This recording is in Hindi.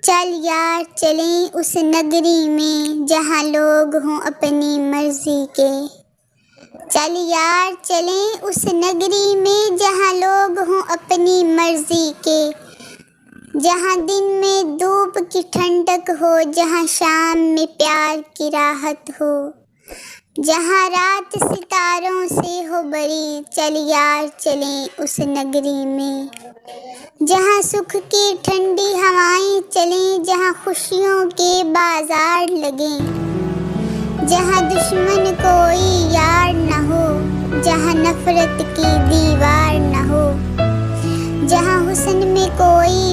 चल यार चलें उस नगरी में जहाँ लोग हों अपनी मर्जी के। चल यार चलें उस नगरी में जहाँ लोग हों अपनी मर्जी के। जहाँ दिन में धूप की ठंडक हो, जहाँ शाम में प्यार की राहत हो, जहाँ रात सितारों से हो भरी। चल यार चलें उस नगरी में जहाँ सुख की ठंडी हवाएं चलें, जहाँ खुशियों के बाजार लगें, जहाँ दुश्मन कोई यार न हो, जहाँ नफरत की दीवार न हो, जहाँ हुस्न में कोई